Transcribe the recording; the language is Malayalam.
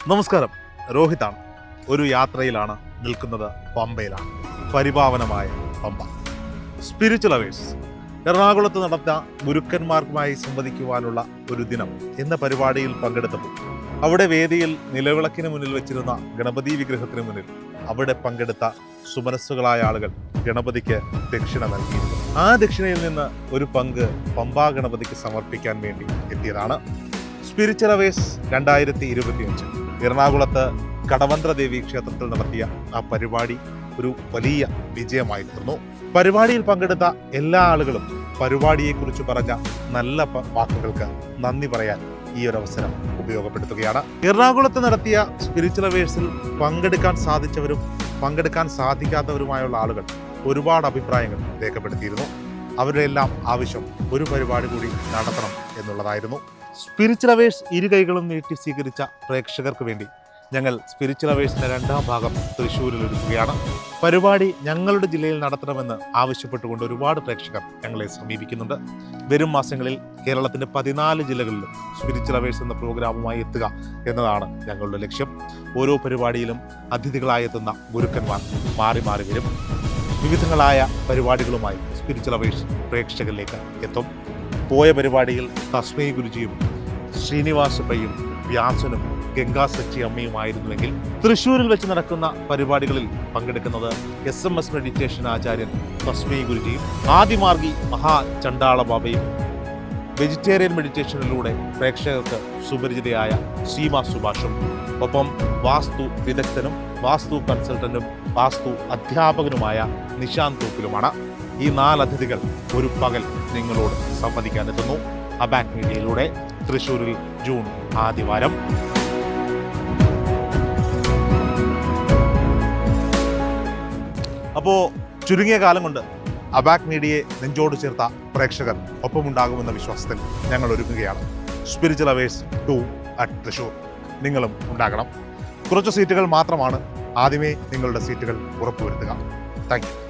നമസ്കാരം, രോഹിതാണ്. ഒരു യാത്രയിലാണ് നിൽക്കുന്നത്. പമ്പയിലാണ്. പരിപാവനമായ പമ്പ. സ്പിരിച്വൽ അവേഴ്സ് എറണാകുളത്ത് നടന്ന ഗുരുക്കന്മാർക്കുമായി സംവദിക്കുവാനുള്ള ഒരു ദിനം എന്ന പരിപാടിയിൽ പങ്കെടുത്തപ്പോൾ അവിടെ വേദിയിൽ നിലവിളക്കിന് മുന്നിൽ വെച്ചിരുന്ന ഗണപതി വിഗ്രഹത്തിന് മുന്നിൽ അവിടെ പങ്കെടുത്ത സുമനസ്സുകളായ ആളുകൾ ഗണപതിക്ക് ദക്ഷിണ നൽകിയിരുന്നു. ആ ദക്ഷിണയിൽ നിന്ന് ഒരു പങ്ക് പമ്പാ ഗണപതിക്ക് സമർപ്പിക്കാൻ വേണ്ടി എത്തിയതാണ്. സ്പിരിച്വൽ അവേഴ്സ് 2025 എറണാകുളത്ത് കടവന്ത്ര ദേവി ക്ഷേത്രത്തിൽ നടത്തിയ ആ പരിപാടി ഒരു വലിയ വിജയമായി തീർന്നു. പരിപാടിയിൽ പങ്കെടുത്ത എല്ലാ ആളുകളും പരിപാടിയെക്കുറിച്ച് പറഞ്ഞ നല്ല വാക്കുകൾക്ക് നന്ദി പറയാൻ ഈ ഒരു അവസരം ഉപയോഗപ്പെടുത്തുകയാണ്. എറണാകുളത്ത് നടത്തിയ സ്പിരിച്വൽ അവേഴ്സിൽ പങ്കെടുക്കാൻ സാധിച്ചവരും പങ്കെടുക്കാൻ സാധിക്കാത്തവരുമായുള്ള ആളുകൾ ഒരുപാട് അഭിപ്രായങ്ങൾ രേഖപ്പെടുത്തിയിരുന്നു. അവരുടെ എല്ലാം ആവശ്യം ഒരു പരിപാടി കൂടി നടത്തണം എന്നുള്ളതായിരുന്നു. സ്പിരിച്വൽ അവേഴ്സ് ഇരു കൈകളും നീട്ടി സ്വീകരിച്ച പ്രേക്ഷകർക്ക് വേണ്ടി ഞങ്ങൾ സ്പിരിച്വൽ അവേഴ്സിൻ്റെ 2ാം ഭാഗം തൃശ്ശൂരിൽ ഒരുക്കുകയാണ്. പരിപാടി ഞങ്ങളുടെ ജില്ലയിൽ നടത്തണമെന്ന് ആവശ്യപ്പെട്ടുകൊണ്ട് ഒരുപാട് പ്രേക്ഷകർ ഞങ്ങളെ സമീപിക്കുന്നുണ്ട്. വരും മാസങ്ങളിൽ കേരളത്തിൻ്റെ 14 ജില്ലകളിലും സ്പിരിച്വൽ അവേഴ്സ് എന്ന പ്രോഗ്രാമുമായി എത്തുക എന്നതാണ് ഞങ്ങളുടെ ലക്ഷ്യം. ഓരോ പരിപാടിയിലും അതിഥികളായി എത്തുന്ന ഗുരുക്കന്മാർ മാറി മാറി വരും. വിവിധങ്ങളായ പരിപാടികളുമായി സ്പിരിച്വൽ അവേഴ്സ് പ്രേക്ഷകരിലേക്ക് എത്തും. പോയ പരിപാടിയിൽ തസ്മൈ ഗുരുജിയും ശ്രീനിവാസപ്പയ്യും വ്യാസനും ഗംഗാ സച്ചി അമ്മയുമായിരുന്നുവെങ്കിൽ തൃശ്ശൂരിൽ വെച്ച് നടക്കുന്ന പരിപാടികളിൽ പങ്കെടുക്കുന്നത് SMS മെഡിറ്റേഷൻ ആചാര്യൻ തസ്മൈ ഗുരുജിയും ആദിമാർഗി മഹാ ചണ്ടാള ബാബയും വെജിറ്റേറിയൻ മെഡിറ്റേഷനിലൂടെ പ്രേക്ഷകർക്ക് സുപരിചിതയായ സീമ സുഭാഷും ഒപ്പം വാസ്തു വിദഗ്ധനും വാസ്തു കൺസൾട്ടന്റും വാസ്തു അധ്യാപകനുമായ നിശാന്ത് തൂക്കിലുമാണ്. ഈ 4 അതിഥികൾ ഒരു പകൽ നിങ്ങളോട് സംവദിക്കാനെത്തുന്നു. അബാക് മീഡിയയിലൂടെ തൃശ്ശൂരിൽ ജൂൺ ആദ്യവാരം. അപ്പോൾ ചുരുങ്ങിയ കാലം കൊണ്ട് അബാക് മീഡിയയെ നെഞ്ചോട് ചേർത്ത പ്രേക്ഷകർ ഒപ്പമുണ്ടാകുമെന്ന വിശ്വാസത്തിൽ ഞങ്ങൾ ഒരുങ്ങുകയാണ്. Spiritual hours 2 at Thrissur. നിങ്ങളും ഉണ്ടാകണം. കുറച്ച് സീറ്റുകൾ മാത്രമാണ്. ആദ്യമേ നിങ്ങളുടെ സീറ്റുകൾ ഉറപ്പുവരുത്തുക. Thank you.